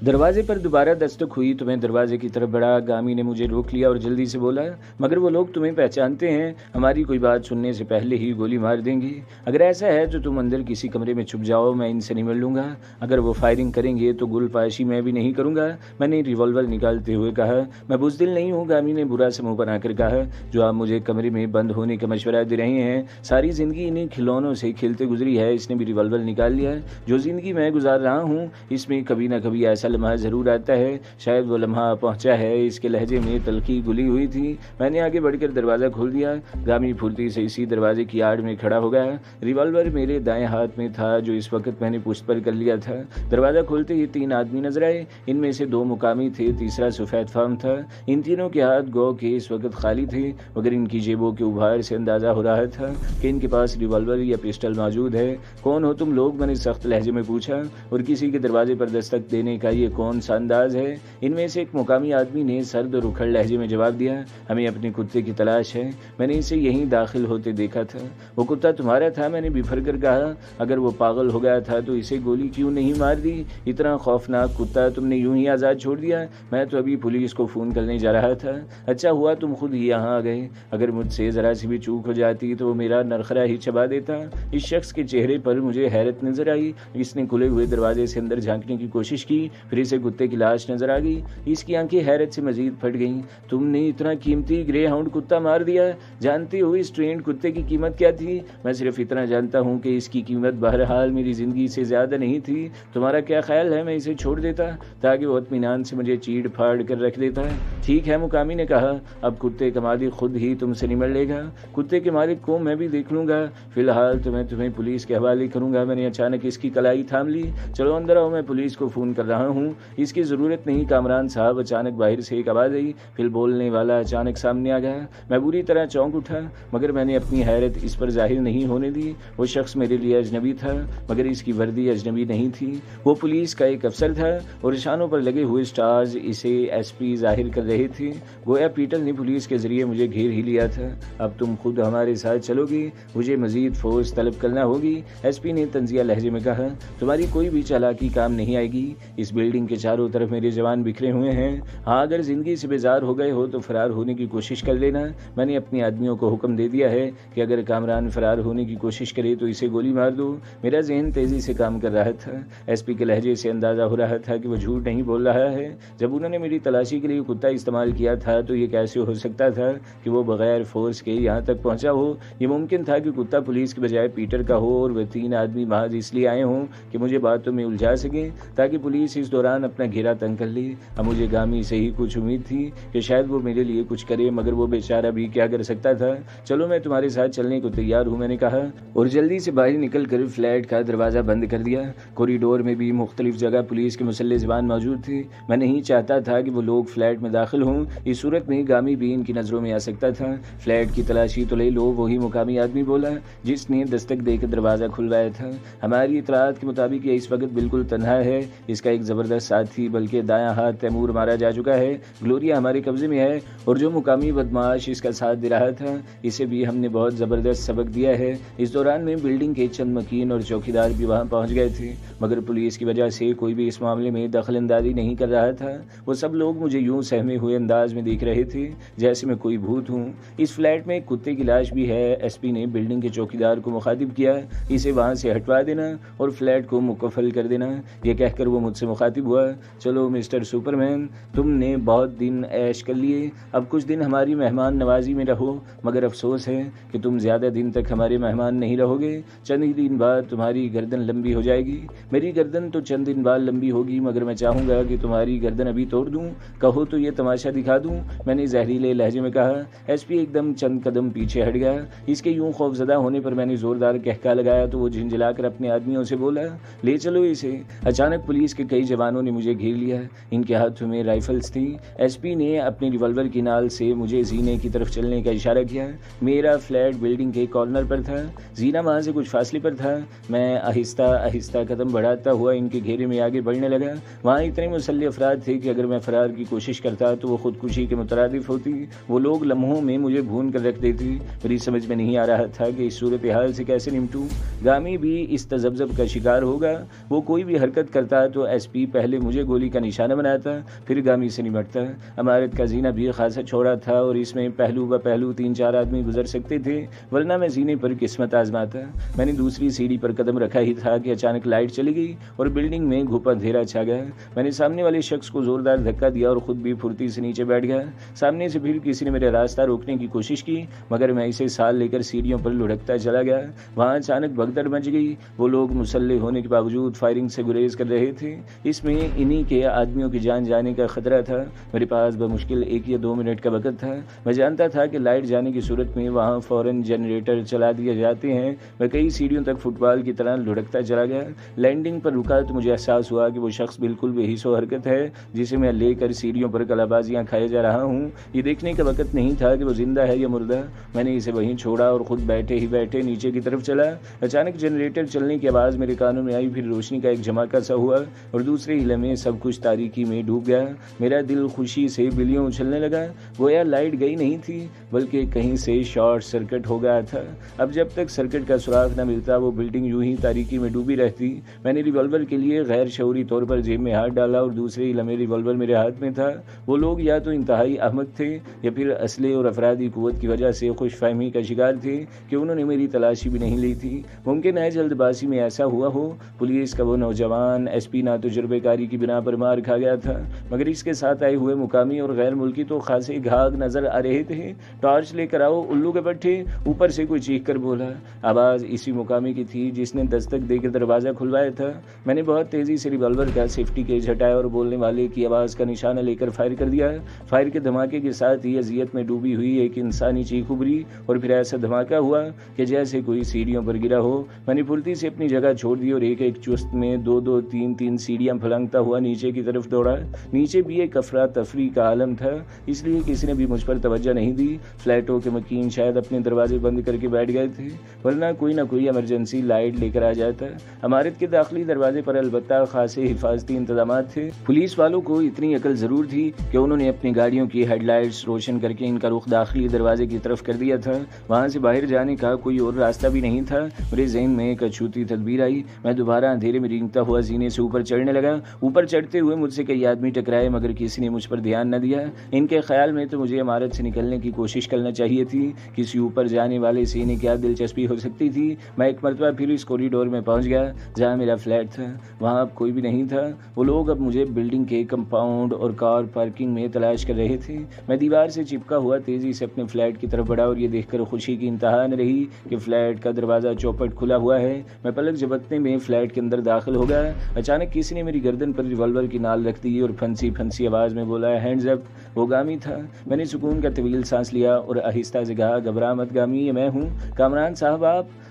दरवाजे पर दोबारा दस्तक हुई तो मैं दरवाजे की तरफ बढ़ा। गामी ने मुझे रोक लिया और जल्दी से बोला, मगर वो लोग तुम्हें पहचानते हैं, हमारी कोई बात सुनने से पहले ही गोली मार देंगे। अगर ऐसा है तो तुम अंदर किसी कमरे में छुप जाओ, मैं इनसे नहीं मिल लूँगा। अगर वो फायरिंग करेंगे तो गुलपाशी मैं भी नहीं करूँगा। मैंने रिवॉल्वर निकालते हुए कहा। मैं बुज़दिल नहीं हूँ, गामी ने बुरा सा मुँह बनाकर कहा। जो आप मुझे कमरे में बंद होने का मशवरा दे रहे हैं, सारी ज़िंदगी इन्हीं खिलौनों से खेलते गुजरी है। इसने भी रिवॉल्वर निकाल लिया। जो ज़िंदगी मैं गुजार रहा हूँ, इसमें कभी ना कभी ऐसा लम्हा ज़रूर आता है। शायद वो लम्हा पहुँचा है। इसके लहजे में तल्खी घुली हुई थी। मैंने आगे बढ़कर दरवाज़ा खोल दिया। गामी फुर्ती से इसी दरवाजे की आड़ में खड़ा हो गया। रिवॉल्वर मेरे दाएं हाथ में था, जो इस वक्त मैंने पुष्ट पर कर लिया था। दरवाज़ा खोलते ही 3 आदमी नजर आए। इनमें से 2 मुकामी थे, तीसरा सफेद फार्म था। इन तीनों के हाथ गो के इस वक्त खाली थे, मगर इनकी जेबों के उभार से अंदाज़ा हो रहा था कि इनके पास रिवॉल्वर या पिस्टल मौजूद है। कौन हो तुम लोग, मैंने सख्त लहजे में पूछा। और किसी के दरवाजे पर दस्तक देने का ये कौन सा अंदाज है? इनमें से एक मुकामी आदमी ने सर्द और उखड़ लहजे में जवाब दिया, हमें अपने कुत्ते की तलाश है। मैंने इसे यहीं दाखिल होते देखा था। वो कुत्ता तुम्हारा था? मैंने बिफर कर कहा। अगर वो पागल हो गया था तो इसे गोली क्यों नहीं मार दी? इतना खौफनाक कुत्ता तुमने यूं ही आज़ाद छोड़ दिया? मैं तो अभी पुलिस को फ़ोन करने जा रहा था। अच्छा हुआ तुम खुद ही यहाँ आ गए। अगर मुझसे ज़रा सी भी चूक हो जाती तो वो मेरा नरखरा ही चबा देता। इस शख्स के चेहरे पर मुझे हैरत नजर आई। इसने खुले हुए दरवाजे से अंदर झांकने की कोशिश की, फिर इसे कुत्ते की लाश नजर आ गई। इसकी आंखें हैरत से मजीद फट गईं। तुमने इतना कीमती ग्रे हाउंड कुत्ता मार दिया? जानते हो इस ट्रेंड कुत्ते की कीमत क्या थी? मैं सिर्फ इतना जानता हूँ कि इसकी कीमत बहरहाल मेरी ज़िंदगी से ज़्यादा नहीं थी। तुम्हारा क्या ख्याल है मैं इसे छोड़ देता ताकि वो इत्मीनान से मुझे चीड़ फाड़ कर रख देता? ठीक है, मुकामी ने कहा, अब कुत्ते का मालिक खुद ही तुमसे निमट लेगा। कुत्ते के मालिक को मैं भी देख लूँगा। फिलहाल तो मैं तुम्हें पुलिस के हवाले करूँगा। मैंने अचानक इसकी कलाई थाम ली। चलो अंदर आओ, मैं पुलिस को फ़ोन कर रहा हूँ। इसकी ज़रूरत नहीं कामरान साहब। अचानक बाहर से एक आवाज़ आई। फिर बोलने वाला अचानक सामने आ गया। मैं बुरी तरह चौंक उठा, मगर मैंने अपनी हैरत इस पर जाहिर नहीं होने दी। वो शख्स मेरे लिए अजनबी था, मगर इसकी वर्दी अजनबी नहीं थी। वो पुलिस का एक अफसर था और निशानों पर लगे हुए स्टार्स इसे एसपी जाहिर कर रहे थे। गोया पीटर ने पुलिस के जरिए मुझे घेर ही लिया था। अब तुम खुद हमारे साथ चलोगे? मुझे मजीद फोर्स तलब करना होगी, एसपी ने तंजिया लहजे में कहा। तुम्हारी कोई भी चालाकी काम नहीं आएगी। इस बिल्डिंग के चारों तरफ मेरे जवान बिखरे हुए हैं। हाँ, अगर जिंदगी से बेजार हो गए हो तो फरार होने की कोशिश कर लेना। मैंने अपने आदमियों को हुक्म दे दिया है कि अगर कामरान फरार होने की कोशिश करे तो इसे गोली मार दो। मेरा जहन तेजी से काम कर रहा था। एसपी के लहजे से अंदाजा हो रहा था कि वो झूठ नहीं बोल रहा है। जब उन्होंने मेरी तलाशी के लिए कुत्ता इस्तेमाल किया था तो ये कैसे हो सकता था कि वो बगैर फोर्स के यहाँ तक पहुँचा हो? ये मुमकिन था कि कुत्ता पुलिस के बजाय पीटर का हो और वह 3 आदमी महज इसलिए आए हों कि मुझे बातों में उलझा सके ताकि पुलिस इस दौरान अपना घेरा तंग कर ले। अब मुझे गामी से ही कुछ उम्मीद थी कि शायद वो मेरे लिए कुछ करे, मगर वो बेचारा भी क्या कर सकता था। चलो मैं तुम्हारे साथ चलने को तैयार हूँ, मैंने कहा और जल्दी से बाहर निकल कर फ्लैट का दरवाज़ा बंद कर दिया। कॉरिडोर में भी मुख्तलिफ जगह पुलिस के मुसल्ले जवान मौजूद थे। मैं नहीं चाहता था कि वो लोग फ्लैट में दाखिल हों। इस सूरत में गामी भी इनकी नज़रों में आ सकता था। फ्लैट की तलाशी तो ले लो, वही मुकामी आदमी बोला जिसने दस्तक देकर दरवाज़ा खुलवाया था। हमारी इतलात के मुताबिक ये इस वक्त बिल्कुल तन्हा है। इसका एक ज़बरदस्त साथी बल्कि दायां हाथ तैमूर मारा जा चुका है। ग्लोरिया हमारे कब्जे में है और जो मुकामी बदमाश इसका साथ दे रहा था इसे भी हमने बहुत ज़बरदस्त सबक दिया है। इस दौरान में बिल्डिंग के चंद मकीन और चौकीदार भी वहाँ पहुँच गए थे, मगर पुलिस की वजह से कोई भी इस मामले में दखल अंदाजी नहीं कर रहा था। वो सब लोग मुझे यूं सहमे हुए अंदाज में देख रहे थे जैसे मैं कोई भूत हूँ। इस फ्लैट में एक कुत्ते की लाश भी है। एसपी ने बिल्डिंग के चौकीदार को मुखातिब किया, इसे वहाँ से हटवा देना और फ्लैट को मुकफ़ल कर देना। यह कहकर वो मुझसे मुखातिब हुआ, चलो मिस्टर सुपरमैन, तुमने बहुत दिन ऐश कर लिए, अब कुछ दिन हमारी मेहमान नवाजी में रहो, मगर अफसोस है कि तुम ज़्यादा दिन तक हमारे मेहमान नहीं रहोगे। चंद ही दिन बाद तुम्हारी गर्दन लंबी हो जाएगी। मेरी गर्दन तो चंद दिन बाद लंबी होगी, मगर मैं चाहूँगा कि तुम्हारी गर्दन अभी तोड़ दूँ। कहो तो ये तमाशा दिखा दूँ, मैंने जहरीले लहजे में कहा। एसपी एकदम चंद कदम पीछे हट गया। इसके यूं खौफजदा होने पर मैंने जोरदार कहका लगाया तो वो झिंझलाकर अपने आदमियों से बोला, ले चलो इसे। अचानक पुलिस के कई जवानों ने मुझे घेर लिया। इनके हाथों में राइफल्स थी। एसपी ने अपने रिवॉल्वर की नाल से मुझे जीने की तरफ चलने का इशारा किया। मेरा फ्लैट बिल्डिंग के कॉर्नर पर था, जीना वहाँ से कुछ फासले पर था। मैं आहिस्ता आहिस्ता कदम बढ़ाता हुआ इनके घेरे में आगे बढ़ने लगा। वहाँ इतने मुसल्ले अफराद थे कि अगर मैं फरार की कोशिश करता तो वो खुदकुशी के मुतरादिफ होती। वो लोग लम्हों में मुझे भून कर रख देती। मेरी समझ में नहीं आ रहा था कि इस सूरत हाल से कैसे निपटूं। गामी भी इस तजब्जब का शिकार होगा। वो कोई भी हरकत करता तो एसपी पहले मुझे गोली का निशाना बनाता, फिर गामी से निपटता। इमारत का जीना भी खासा चौड़ा था और इसमें पहलू ब पहलू 3-4 आदमी गुजर सकते थे, वरना मैं जीने पर किस्मत आजमाता। मैंने दूसरी सीढ़ी पर कदम रखा ही था कि अचानक लाइट चली गई और बिल्डिंग में घुप अंधेरा छा गया। मैंने सामने वाले शख्स को जोरदार धक्का दिया और खुद भी फुर्ती से नीचे बैठ गया। सामने से फिर किसी ने मेरा रास्ता रोकने की कोशिश की, मगर मैं इसे साल लेकर सीढ़ियों पर लुढ़कता चला गया। वहाँ अचानक भगदड़ मच गई। वो लोग मुसल्ले होने के बावजूद फायरिंग से गुरेज कर रहे थे। इसमें इन्हीं के आदमियों की जान जाने का खतरा था। मेरे पास बमुश्किल 1 या 2 मिनट का वक्त था। मैं जानता था कि लाइट जाने की सूरत में वहाँ फौरन जनरेटर चला दिए जाते हैं। मैं कई सीढ़ियों तक फुटबॉल की तरह लुढ़कता चला गया। लैंडिंग पर रुका तो मुझे एहसास हुआ कि वो शख्स बिल्कुल बेहिसो हरकत है जिसे मैं लेकर सीढ़ियों पर कलाबाजियाँ खाए जा रहा हूँ। ये देखने का वक्त नहीं था कि वो जिंदा है या मुर्दा। मैंने इसे वहीं छोड़ा और खुद बैठे ही बैठे नीचे की तरफ चला। अचानक जनरेटर चलने की आवाज़ मेरे कानों में आई, फिर रोशनी का एक झमाका सा हुआ और दूसरे ही लम्हे सब कुछ तारीकी में डूब गया। मेरा दिल खुशी से बिलियों उछलने लगा। गोया लाइट गई नहीं थी बल्कि कहीं से शॉर्ट सर्किट हो गया था। अब जब तक सर्किट का सुराग न मिलता वो बिल्डिंग यूं ही तारीकी में डूबी रहती। मैंने रिवॉल्वर के लिए गैर शऊरी तौर पर जेब में हाथ डाला और दूसरे ही लम्हे रिवॉल्वर मेरे हाथ में था। वो लोग या तो इंतहाई अहमक थे या फिर असले और अफरादी कुव्वत की वजह से खुशफहमी का शिकार थे कि उन्होंने मेरी तलाशी भी नहीं ली थी। मुमकिन है जल्दबाजी में ऐसा हुआ हो। पुलिस का वो नौजवान एसपी ना तजुर्बेकारी की बिना पर मार खा गया था, मगर इसके साथ आए हुए मुकामी और गैर मुल्की तो खासे घाघ नजर आ रहे थे। टॉर्च लेकर आओ उल्लू के पट्टे, ऊपर से कोई चीख कर बोला। आवाज़ इसी मुकामी की थी जिसने दस्तक देकर दरवाज़ा खुलवाया था। मैंने बहुत तेज़ी से रिवॉल्वर का सेफ्टी केज हटाया और बोलने वाले की आवाज़ का निशाना लेकर फायर कर दिया। फायर के धमाके के साथ ही अजियत में डूबी हुई एक इंसानी चीख उभरी और फिर ऐसा धमाका हुआ कि जैसे कोई सीढ़ियों पर गिरा हो। मैंने फुर्ती से अपनी जगह छोड़ दी और एक चुस्त में 2-2, 3-3 सीढ़ियां फलंगता हुआ नीचे की तरफ दौड़ा। नीचे भी एक अफरा तफरी का आलम था, इसलिए किसी ने भी मुझ पर तवज्जो नहीं दी। फ्लैटों के मकीन शायद अपने दरवाजे बंद करके बैठ गए थे, वरना कोई ना कोई इमरजेंसी लाइट लेकर आ जाता। इमारत के दाखिली दरवाजे पर अलबत्ता खासे हिफाजती इंतजाम थे। पुलिस वालों को इतनी अकल जरूर थी कि उन्होंने अपनी गाड़ियों की हेडलाइट्स रोशन करके इनका रुख दाखिली दरवाजे की तरफ कर दिया था। वहां से बाहर जाने का कोई और रास्ता भी नहीं था। मेरे ज़हन में एक अछूती तदबीर आई। मैं दोबारा अंधेरे में रेंगता हुआ जीने से ऊपर चढ़ने लगा। ऊपर चढ़ते हुए मुझसे कई आदमी टकराए, मगर किसी ने मुझ पर ध्यान न दिया। इनके ख्याल में तो मुझे इमारत से निकलने की कोशिश करना चाहिए थी। किसी ऊपर जाने वाले से इन्हें क्या दिलचस्पी हो सकती थी। मैं एक मरतबा फिर इस कॉरिडोर में पहुंच गया जहां मेरा फ्लैट था। वहां अब कोई भी नहीं था। वो लोग अब मुझे बिल्डिंग के कंपाउंड और कार पार्किंग में तलाश कर रहे थे। मैं दीवार से चिपका हुआ तेजी से अपने फ्लैट की तरफ बढ़ा और ये देखकर खुशी की इंतहा न रही कि फ्लैट का दरवाज़ा चौपट खुला हुआ है। मैं पलक झपकने में फ्लैट के अंदर दाखिल हो गया। अचानक किसी ने मेरी गर्दन पर रिवॉल्वर की नाल रख दी और फंसी फंसी आवाज़ में बोला, हैंड्स अप। वो गामी था। मैंने सुकून का तवील सांस लिया और आहिस्ता से कहा, घबरा मत गामी, ये मैं हूँ। कामरान साहब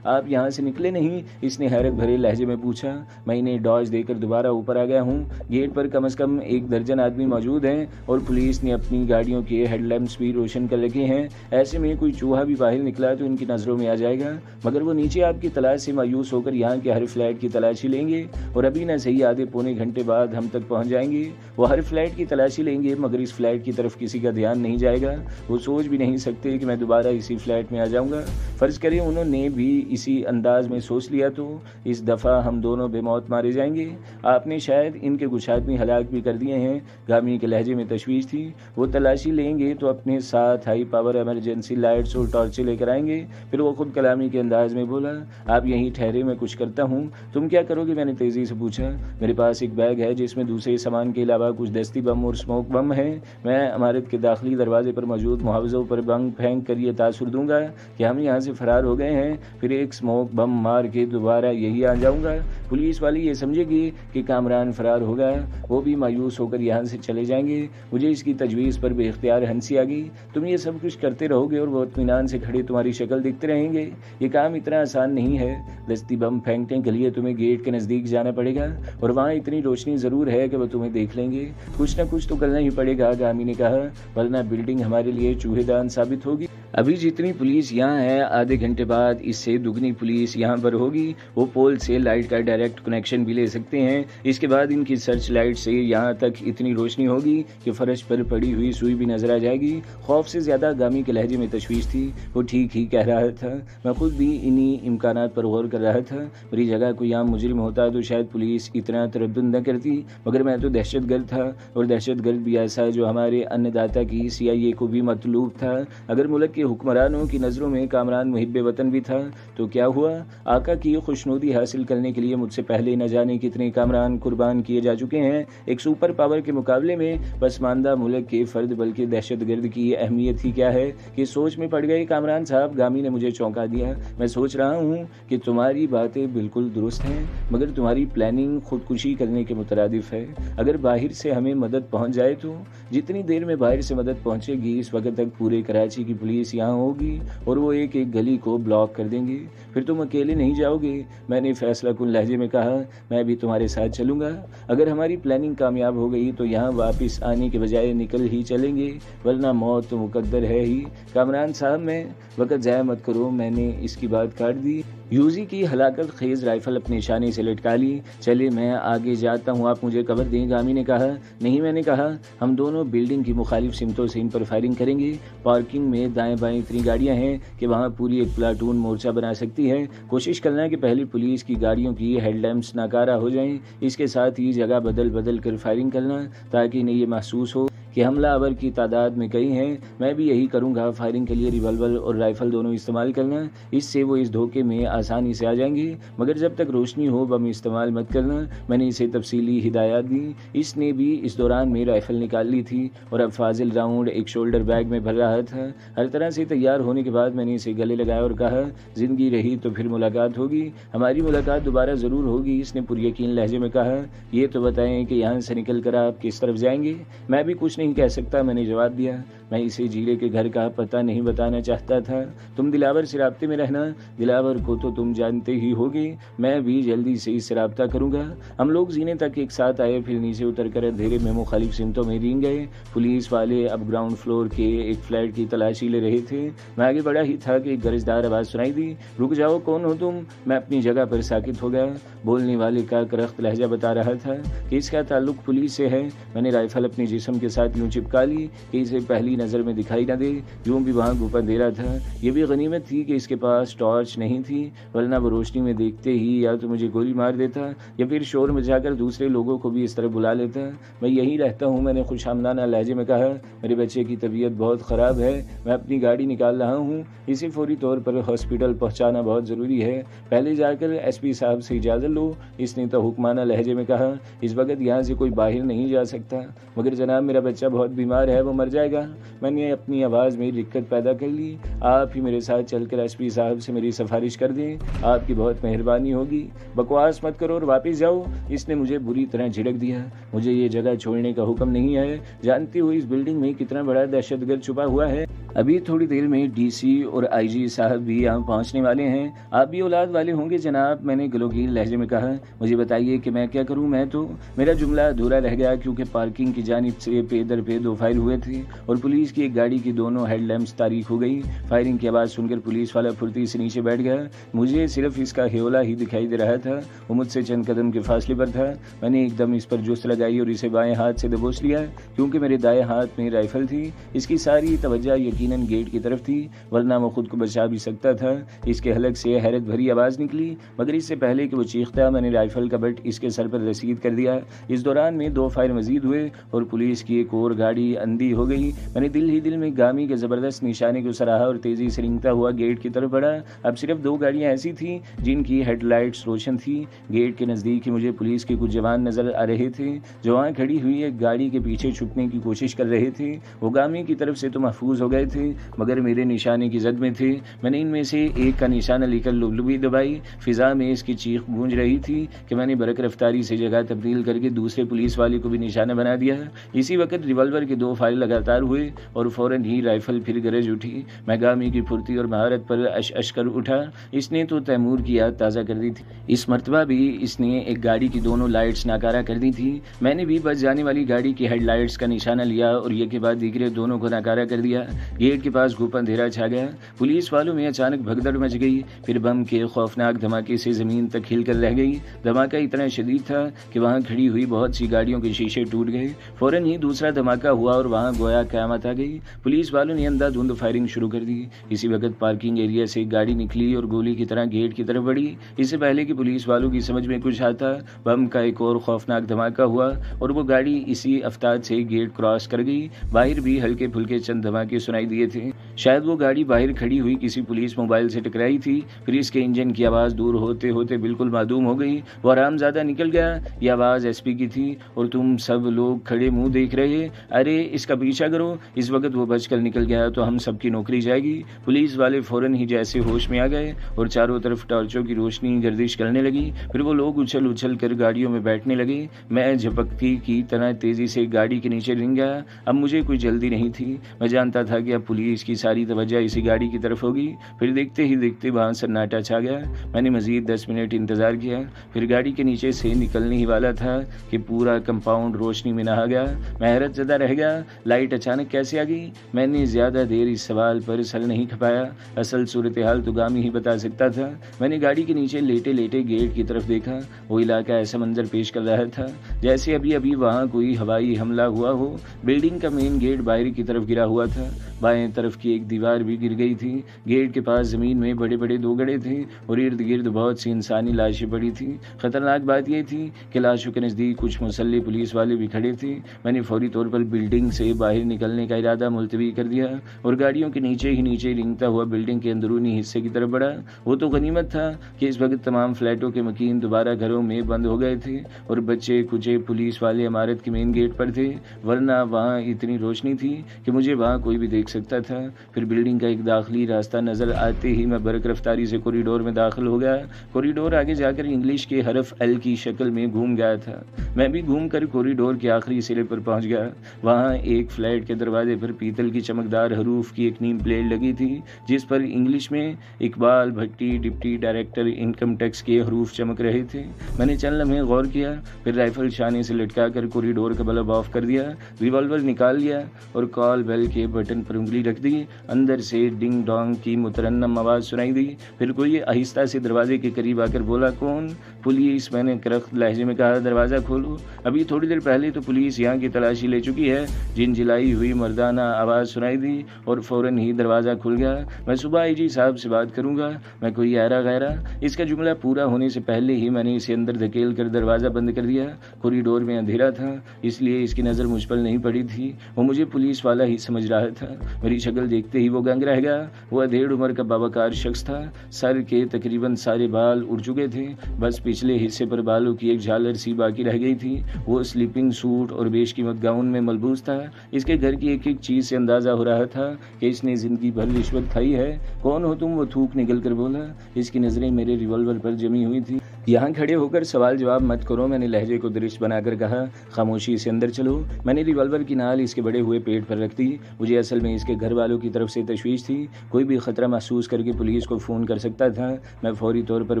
आप यहाँ से निकले नहीं? इसने हैरत भरे लहजे में पूछा। मैं इन्हें डॉज देकर दोबारा ऊपर आ गया हूँ। गेट पर कम से कम 1 दर्जन आदमी मौजूद हैं और पुलिस ने अपनी गाड़ियों के हेडलैम्प्स भी रोशन कर रखे हैं। ऐसे में कोई चूहा भी बाहर निकला तो इनकी नज़रों में आ जाएगा। मगर वो नीचे आपकी तलाश से मायूस होकर यहाँ के हर फ्लैट की तलाशी लेंगे और अभी न सही आधे पौने घंटे बाद हम तक पहुँच जाएंगे। वो हर फ्लैट की तलाशी लेंगे मगर इस फ्लैट की तरफ किसी का ध्यान नहीं जाएगा। वो सोच भी नहीं सकते कि मैं दोबारा इसी फ्लैट में आ जाऊँगा। फ़र्ज़ करें उन्होंने भी इसी अंदाज में सोच लिया तो इस दफ़ा हम दोनों बेमौत मारे जाएंगे। आपने शायद इनके कुछ आदमी हलाक भी कर दिए हैं। गामी के लहजे में तशवीश थी। वो तलाशी लेंगे तो अपने साथ हाई पावर इमरजेंसी लाइट्स और टॉर्चें लेकर आएंगे। फिर वो खुद कलामी के अंदाज में बोला, आप यहीं ठहरे, मैं कुछ करता हूँ। तुम क्या करोगे? मैंने तेज़ी से पूछा। मेरे पास एक बैग है जिसमें दूसरे सामान के अलावा कुछ दस्ती बम और स्मोक बम है। मैं इमारत के दाखिली दरवाजे पर मौजूद मुहावज़ों पर बम फेंक कर ये तासुर दूंगा कि हम यहाँ से फरार हो गए हैं, फिर एक स्मोक बम मार के दोबारा यही आ जाऊंगा। पुलिस वाली ये समझेगी कि कामरान फरार हो गया, वो भी मायूस होकर यहाँ से चले जाएंगे। मुझे इसकी तजवीज़ पर बेख्तियार हंसी आ गई। तुम ये सब कुछ करते रहोगे और वो इत्मीनान से खड़े तुम्हारी शक्ल दिखते रहेंगे। ये काम इतना आसान नहीं है। दस्ती बम फेंकने के लिए तुम्हें गेट के नज़दीक जाना पड़ेगा और वहाँ इतनी रोशनी ज़रूर है कि वो तुम्हें देख लेंगे। कुछ ना कुछ तो करना ही पड़ेगा, गामी ने कहा, वरना बिल्डिंग हमारे लिए चूहेदान साबित होगी। अभी जितनी पुलिस यहाँ है आधे घंटे बाद इससे दुगनी पुलिस यहाँ पर होगी। वो पोल से लाइट का डायरेक्ट कनेक्शन भी ले सकते हैं। इसके बाद इनकी सर्च लाइट से यहाँ तक इतनी रोशनी होगी कि फर्श पर पड़ी हुई सुई भी नजर आ जाएगी। खौफ से ज़्यादा गामी के लहजे में तशवीश थी। वो ठीक ही कह रहा था। मैं खुद भी इन्हीं इम्कानात पर गौर कर रहा था। मेरी जगह कोई आम मुजरिम होता तो शायद पुलिस इतना तरद्दुद न करती, मगर मैं तो दहशतगर्द था, और दहशतगर्द भी ऐसा जो हमारे अन्नदाता की CIA को भी मतलूब था। अगर मुल्क के हुक्मरानों की नज़रों में कामरान मुहिब्बे वतन भी था तो क्या हुआ? आका की खुशनुदी हासिल करने के लिए मुझसे पहले न जाने कितने कामरान कुर्बान किए जा चुके हैं। एक सुपर पावर के मुकाबले में पसमानदा मुल्क के फर्द बल्कि दहशतगर्द की अहमियत ही क्या है कि सोच में पड़ गए कामरान साहब। गामी ने मुझे चौंका दिया। मैं सोच रहा हूँ कि तुम्हारी बातें बिल्कुल दुरुस्त हैं, मगर तुम्हारी प्लानिंग खुदकुशी करने के मुतरादिफ है। अगर बाहर से हमें मदद पहुँच जाए तो जितनी देर में बाहर से मदद पहुँचेगी इस वक्त तक पूरे कराची की पुलिस यहाँ होगी और वो एक एक गली को ब्लॉक कर देंगे। फिर तुम अकेले नहीं जाओगे। मैंने फैसला कुन लहजे में कहा, मैं भी तुम्हारे साथ चलूँगा। अगर हमारी प्लानिंग कामयाब हो गई तो यहाँ वापस आने के बजाय निकल ही चलेंगे, वरना मौत तो मुकद्दर है ही। कामरान साहब मैं वक्त ज़ाया मत करो, मैंने इसकी बात काट दी। यूजी की हलाकत खेज राइफल अपने निशाने से लटका ली। चले मैं आगे जाता हूँ, आप मुझे कवर दें। गामी ने कहा। नहीं, मैंने कहा हम दोनों बिल्डिंग की मुखालिफ सिमतों से इन पर फायरिंग करेंगे। पार्किंग में दाएं बाएं इतनी गाड़ियाँ हैं कि वहाँ पूरी एक प्लाटून मोर्चा बना सकती है। कोशिश करना कि पहले पुलिस की गाड़ियों की हेडलैम्प्स नाकारा हो जाएं। इसके साथ ही जगह बदल बदल कर फायरिंग करना ताकि इन्हें ये महसूस हो कि हमलावर की तादाद में कई हैं। मैं भी यही करूंगा। फायरिंग के लिए रिवॉल्वर और राइफल दोनों इस्तेमाल करना, इससे वो इस धोखे में आसानी से आ जाएंगे, मगर जब तक रोशनी हो बम इस्तेमाल मत करना। मैंने इसे तफसीली हिदायत दी। इसने भी इस दौरान में राइफल निकाल ली थी और अब फाजिल राउंड एक शोल्डर बैग में भर रहा था। हर तरह से तैयार होने के बाद मैंने इसे गले लगाया और कहा, जिंदगी रही तो फिर मुलाकात होगी, हमारी मुलाकात दोबारा ज़रूर होगी। इसने पुरयकीन लहजे में कहा, ये तो बताएं कि यहाँ से निकल कर आप किस तरफ जाएंगे? मैं भी कुछ नहीं कह सकता, मैंने जवाब दिया। मैं इसे जीरे के घर का पता नहीं बताना चाहता था। तुम दिलावर से राब्ते में रहना। दिलावर को तो तुम जानते ही होगे, मैं भी जल्दी से इससे राब्ता करूंगा। हम लोग जीने तक एक साथ आए, फिर नीचे उतर कर अंधेरे में मुखालिफ सिमतों में रिंग गए। पुलिस वाले अब ग्राउंड फ्लोर के एक फ्लैट की तलाशी ले रहे थे। मैं आगे बढ़ा ही था कि एक गरजदार आवाज़ सुनाई दी, रुक जाओ, कौन हो तुम? मैं अपनी जगह पर साकित हो गया। बोलने वाले का करख्त लहजा बता रहा था कि इसका ताल्लुक पुलिस से है। मैंने राइफल अपने जिस्म के साथ यूं चिपका ली कि इसे पहली नज़र में दिखाई न दे। यूं भी वहाँ गुफा दे रहा था। ये भी गनीमत थी कि इसके पास टॉर्च नहीं थी, वरना वो रोशनी में देखते ही या तो मुझे गोली मार देता या फिर शोर मचाकर दूसरे लोगों को भी इस तरह बुला लेता। मैं यहीं रहता हूँ, मैंने खुशामदाना लहजे में कहा। मेरे बच्चे की तबीयत बहुत ख़राब है, मैं अपनी गाड़ी निकाल रहा हूँ। इसे फौरी तौर पर हॉस्पिटल पहुँचाना बहुत ज़रूरी है। पहले जाकर SP साहब से इजाज़त लो। इसने तो हुक्माना लहजे में कहा, इस वक्त यहाँ से कोई बाहर नहीं जा सकता। मगर जनाब, मेरा बच्चा बहुत बीमार है, वो मर जाएगा। मैंने अपनी आवाज़ में दिक्कत पैदा कर ली। आप ही मेरे साथ चलकर SP साहब से मेरी सिफारिश कर दें, आपकी बहुत मेहरबानी होगी। बकवास मत करो और वापस जाओ। इसने मुझे बुरी तरह झिड़क दिया। मुझे ये जगह छोड़ने का हुक्म नहीं है। जानती हो इस बिल्डिंग में कितना बड़ा दहशतगर्द छुपा हुआ है। अभी थोड़ी देर में DC और IG साहब भी यहाँ पहुँचने वाले हैं। आप भी औलाद वाले होंगे जनाब, मैंने गलोगीर लहजे में कहा। मुझे बताइए कि मैं क्या करूँ? मेरा जुमला अधूरा रह गया क्योंकि पार्किंग की जानिब से पे दर पे 2 फायर हुए थे और पुलिस की एक गाड़ी की दोनों हेडलैम्प्स तारीख हो गई। फायरिंग की आवाज़ सुनकर पुलिस वाला फुर्ती से नीचे बैठ गया। मुझे सिर्फ इसका हेवला ही दिखाई दे रहा था। वो मुझसे चंद कदम के फासले पर था। मैंने एकदम इस पर जुस्त लगाई और इसे बाएं हाथ से दबोच लिया क्योंकि मेरे दाएं हाथ में राइफल थी। इसकी सारी तवज्जो यकीनन गेट की तरफ थी, वरना वो खुद को बचा भी सकता था। इसके हलक से हैरत भरी आवाज़ निकली, मगर इससे पहले कि वो चीखता मैंने राइफल का बट इसके सर पर रसीद कर दिया। इस दौरान में 2 फायर मजीद हुए और पुलिस की एक और गाड़ी अंधी हो गई। मैंने दिल ही दिल में गामी के ज़बरदस्त निशाने को सराहा और तेज़ी से रिंगता हुआ गेट की तरफ बढ़ा। अब सिर्फ 2 गाड़ियाँ ऐसी थीं जिनकी हेडलाइट्स रोशन थी। गेट के नज़दीक ही मुझे पुलिस के कुछ जवान नज़र आ रहे थे जो वहाँ खड़ी हुई एक गाड़ी के पीछे छुपने की कोशिश कर रहे थे। वो गामी की तरफ से तो महफूज हो गए थे, मगर मेरे निशाने की जद में थे। मैंने इनमें से एक का निशाना लेकर लुबलुबी दबाई। फिजा में इसकी चीख गूंज रही थी कि मैंने बरक रफ्तारी से जगह तब्दील करके दूसरे पुलिस वाले को भी निशाना बना दिया। इसी वक्त रिवॉल्वर के 2 फायर लगातार हुए और फौरन ही राइफल फिर गरज उठी। मैं गामी की फुर्ती और महारत पर अश कर उठा। इसने तो तैमूर की याद ताज़ा कर दी थी। इस मरतबा भी इसने एक गाड़ी की दोनों लाइट्स नाकारा कर दी थी। मैंने भी बच जाने वाली गाड़ी की हेडलाइट्स का निशाना लिया और ये के बाद दीगरे दोनों को नाकारा कर दिया। गेट के पास घुप अंधेरा छा गया। पुलिस वालों में अचानक भगदड़ मच गई, फिर बम के खौफनाक धमाके से जमीन तक हिलकर रह गई। धमाका इतना शदीद था कि वहां खड़ी हुई बहुत सी गाड़ियों के शीशे टूट गए। फौरन ही दूसरा धमाका हुआ और वहां गोया क़यामत आ गई। पुलिस वालों ने अंधाधुंध फायरिंग शुरू कर दी। इसी वक्त पार्किंग एरिया से एक गाड़ी निकली और गोली की तरह गेट की तरफ बढ़ी। इससे पहले कि पुलिस वालों की समझ में कुछ आता, बम का एक और खौफनाक धमाका हुआ और वो गाड़ी इसी अफ्ताद से गेट क्रॉस कर गई। बाहर भी हल्के फुल्के चंद धमाके सुनाई दिए थे। शायद वो गाड़ी बाहर खड़ी हुई किसी पुलिस मोबाइल से टकराई थी। फिर इसके इंजन की आवाज़ दूर होते होते बिल्कुल मादूम हो गई। वो आरामज़्यादा निकल गया। ये आवाज़ एसपी की थी और तुम सब लोग खड़े मुंह देख रहे। अरे इसका पीछा करो। इस वक्त वो बचकर निकल गया तो हम सबकी नौकरी जाएगी। पुलिस वाले फौरन ही जैसे होश में आ गए और चारों तरफ टॉर्चों की रोशनी गर्दिश करने लगी। फिर वो लोग उछल उछल कर गाड़ियों में बैठने लगे। मैं झपकती की तरह तेजी से गाड़ी के नीचे रिंग गया। अब मुझे कोई जल्दी नहीं थी। मैं जानता था कि अब पुलिस की सारी तवज्जो इसी गाड़ी की तरफ होगी। फिर देखते ही देखते वहां सन्नाटा छा गया। मैंने मजीद 10 मिनट इंतजार किया। फिर गाड़ी के नीचे से निकलने ही वाला था कि पूरा कंपाउंड रोशनी में नहा गया। मैं हैरत ज़दा रह गया, लाइट अचानक कैसे आ गई। मैंने ज्यादा देर इस सवाल पर सर नहीं खपाया। असल सूरत हाल तो गामी ही बता सकता था। मैंने गाड़ी के नीचे लेटे लेटे गेट की तरफ देखा। वो इलाका ऐसा मंजर पेश कर रहा था जैसे अभी अभी वहाँ कोई हवाई हमला हुआ हो। बिल्डिंग का मेन गेट बाहर की तरफ गिरा हुआ था। बाएं तरफ की एक दीवार भी गिर गई थी। गेट के पास जमीन में बड़े बड़े 2 गड्ढे थे और इर्द गिर्द बहुत सी इंसानी लाशें पड़ी थी। खतरनाक बात यह थी कि लाशों के नज़दीक कुछ मुसल्ले पुलिस वाले भी खड़े थे। मैंने फौरी तौर पर बिल्डिंग से बाहर निकलने का इरादा मुलतवी कर दिया और गाड़ियों के नीचे ही नीचे रिंगता हुआ बिल्डिंग के अंदरूनी हिस्से की तरफ बढ़ा। वो तो गनीमत था कि इस वक्त तमाम फ्लैटों के मकीन दोबारा घरों में बंद हो गए थे और बच्चे कुचे पुलिस वाले इमारत के मेन गेट पर थे, वरना वहाँ इतनी रोशनी थी कि मुझे वहाँ कोई भी देख सकता था। फिर बिल्डिंग का एक दाखिली रास्ता नजर आते ही मैं बरक रफ्तारी से कॉरिडोर में दाखिल हो गया। कॉरिडोर आगे जाकर इंग्लिश के हरफ एल की शक्ल में घूम गया था। मैं भी घूम कर कॉरिडोर के आखिरी सिरे पर पहुंच गया। वहाँ एक फ्लैट के दरवाजे पर पीतल की चमकदार हरूफ की एक नीम प्लेट लगी थी जिस पर इंग्लिश में इकबाल भट्टी डिप्टी डायरेक्टर इनकम टैक्स के हरूफ चमक रहे थे। मैंने चंद लम्हे गौर किया, फिर राइफल शाने से लटका कर कॉरिडोर का बल्ब ऑफ कर दिया, रिवॉल्वर निकाल लिया और कॉल बेल के बटन पर उंगली रख दी। अंदर से डिंग डोंग की मुतरन्नम आवाज़ सुनाई दी। फिर कोई आहिस्ता से दरवाजे के करीब आकर बोला, कौन? पुलिस। मैंने करख्त लहजे में कहा, दरवाज़ा खोलो। अभी थोड़ी देर पहले तो पुलिस यहाँ की तलाशी ले चुकी है। झिलझिलाई हुई मर्दाना आवाज़ सुनाई दी और फौरन ही दरवाज़ा खुल गया। मैं सुबह आईजी साहब से बात करूँगा, मैं कोई ऐरा गैरा। इसका जुमला पूरा होने से पहले ही मैंने इसे अंदर धकेल कर दरवाज़ा बंद कर दिया। कॉरिडोर में अंधेरा था इसलिए इसकी नज़र मुझ पर नहीं पड़ी थी। वो मुझे पुलिस वाला ही समझ रहा था। मेरी शक्ल देखते ही वो गंग रह गया। वो अधेड़ उम्र का बावकार शख्स था। सर के तकरीबन सारे बाल उड़ चुके थे, बस पिछले हिस्से पर बालों की एक झालर सी बाकी रह गई थी। वो स्लीपिंग सूट और बेशकीमत गाउन में मलबूस था। इसके घर की एक एक चीज़ से अंदाज़ा हो रहा था कि इसने ज़िंदगी भर रिश्वत खाई है। कौन हो तुम? वो थूक निकल कर बोला। इसकी नज़रें मेरे रिवॉल्वर पर जमी हुई थी। यहाँ खड़े होकर सवाल जवाब मत करो, मैंने लहजे को दुरुस्त बनाकर कहा। खामोशी से अंदर चलो। मैंने रिवॉल्वर की नाल इसके बड़े हुए पेट पर रख दी। मुझे असल में इसके घर वालों की तरफ से तशवीश थी। कोई भी खतरा महसूस करके पुलिस को फ़ोन कर सकता था। मैं फौरी तौर पर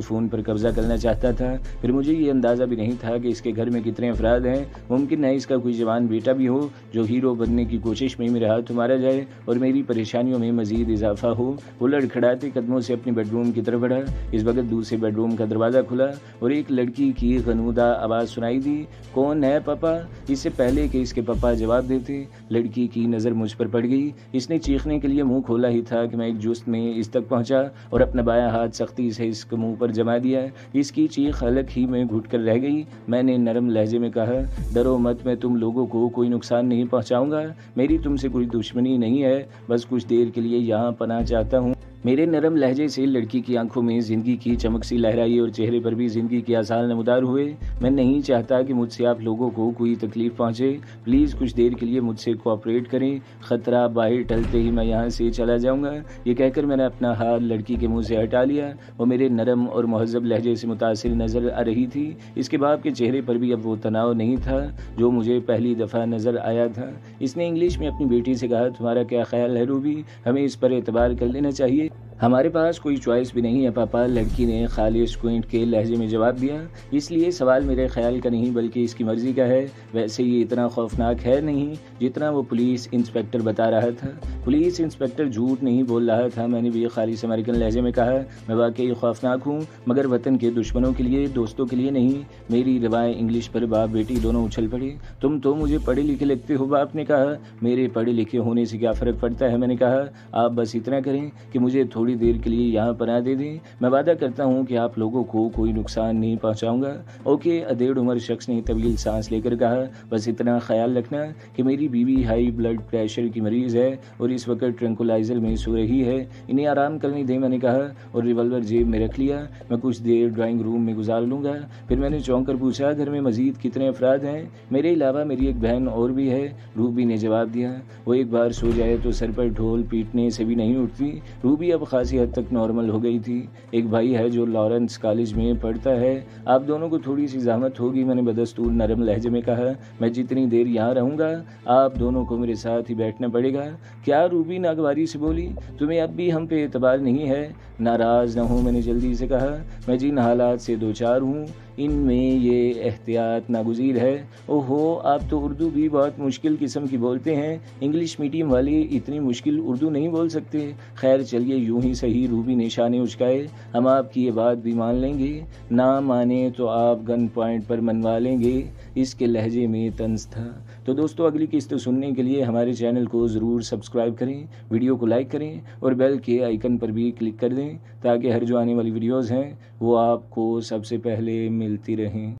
फ़ोन पर कब्जा करना चाहता था। फिर मुझे ये अंदाज़ा भी नहीं था कि इसके घर में कितने अफराद हैं। मुमकिन है इसका कोई जवान बेटा भी हो जो हीरो बनने की कोशिश में मेरे हाथ मारा जाए और मेरी परेशानियों में मजीद इजाफा हो। वो लड़खड़ाते कदमों से अपने बेडरूम की तरफ बढ़ा। इस वक्त दूसरे बेडरूम का दरवाज़ा खुला और एक लड़की की गनूदा आवाज़ सुनाई दी, कौन है पापा? इससे पहले कि इसके पापा जवाब देते लड़की की नज़र मुझ पर पड़ गई। इसने चीखने के लिए मुंह खोला ही था कि मैं एक जुस्त में इस तक पहुंचा और अपना बायां हाथ सख्ती से इसके मुंह पर जमा दिया। इसकी चीख हलक ही में घुट कर रह गई। मैंने नरम लहजे में कहा, डरो मत, मैं तुम लोगों को कोई नुकसान नहीं पहुंचाऊंगा। मेरी तुमसे कोई दुश्मनी नहीं है, बस कुछ देर के लिए यहाँ पनाह चाहता हूँ। मेरे नरम लहजे से लड़की की आंखों में जिंदगी की चमक सी लहराई और चेहरे पर भी जिंदगी के आसार नमदार हुए। मैं नहीं चाहता कि मुझसे आप लोगों को कोई तकलीफ पहुंचे। प्लीज़ कुछ देर के लिए मुझसे कोऑपरेट करें। खतरा बाहर टलते ही मैं यहाँ से चला जाऊँगा। ये कहकर मैंने अपना हाथ लड़की के मुँह से हटा लिया। वो मेरे नरम और महज़ब लहजे से मुतासिर नज़र आ रही थी। इसके बाप के चेहरे पर भी अब वो तनाव नहीं था जो मुझे पहली दफ़ा नज़र आया था। इसने इंग्लिश में अपनी बेटी से कहा, तुम्हारा क्या ख्याल है रूबी? हमें इस पर एतबार कर लेना चाहिए। हमारे पास कोई चॉइस भी नहीं है पापा, लड़की ने खालिश क्विंट के लहजे में जवाब दिया। इसलिए सवाल मेरे ख्याल का नहीं बल्कि इसकी मर्जी का है। वैसे ये इतना खौफनाक है नहीं जितना वो पुलिस इंस्पेक्टर बता रहा था। पुलिस इंस्पेक्टर झूठ नहीं बोल रहा था, मैंने भी खालिश अमेरिकन लहजे में कहा। मैं वाकई खौफनाक हूँ, मगर वतन के दुश्मनों के लिए, दोस्तों के लिए नहीं। मेरी रवाएं इंग्लिश पर बाप बेटी दोनों उछल पड़े। तुम तो मुझे पढ़े लिखे लगते हो, बाप ने कहा। मेरे पढ़े लिखे होने से क्या फ़र्क पड़ता है, मैंने कहा। आप बस इतना करें कि मुझे थोड़ी देर के लिए यहाँ पनाह दे दें। मैं वादा करता हूँ कि आप लोगों को कोई नुकसान नहीं पहुँचाऊँगा। ओके, अधेड़ उम्र शख्स ने तवील सांस लेकर कहा। बस इतना ख्याल रखना कि मेरी बीवी हाई ब्लड प्रेशर की मरीज़ है और इस वक्त ट्रैंकुलाइजर में सो रही है। इन्हें आराम करने दें, मैंने कहा और रिवॉल्वर जेब में रख लिया। मैं कुछ देर ड्राइंग रूम में गुजार लूँगा। फिर मैंने चौंक कर पूछा, घर में मजीद कितने अफराद हैं? मेरे अलावा मेरी एक बहन और भी है, रूबी ने जवाब दिया। वो एक बार सो जाए तो सर पर ढोल पीटने से भी नहीं उठती। रूबी अब खासी हद तक नॉर्मल हो गई थी। एक भाई है जो लॉरेंस कॉलेज में पढ़ता है। आप दोनों को थोड़ी सी ज़हमत होगी, मैंने बदस्तूर नरम लहजे में कहा। मैं जितनी देर यहाँ रहूँगा आप दोनों को मेरे साथ ही बैठना पड़ेगा। क्या? रूबी नागवारी से बोली। तुम्हें अब भी हम पे एतबार नहीं है? नाराज़ न हो, मैंने जल्दी से कहा। मैं जिन हालात से दो चार हूँ इनमें ये एहतियात नागुज़ीर है। ओहो, आप तो उर्दू भी बहुत मुश्किल किस्म की बोलते हैं। इंग्लिश मीडियम वाले इतनी मुश्किल उर्दू नहीं बोल सकते। खैर चलिए, यूं ही सही, रूबी ने शाने उचकाए। हम आपकी ये बात भी मान लेंगे, ना माने तो आप गन पॉइंट पर मनवा लेंगे। इसके लहजे में तंज था। तो दोस्तों, अगली किस्त सुनने के लिए हमारे चैनल को ज़रूर सब्सक्राइब करें, वीडियो को लाइक करें और बेल के आइकन पर भी क्लिक कर दें ताकि हर जो आने वाली वीडियोज़ हैं वो आपको सबसे पहले मिलती रहें।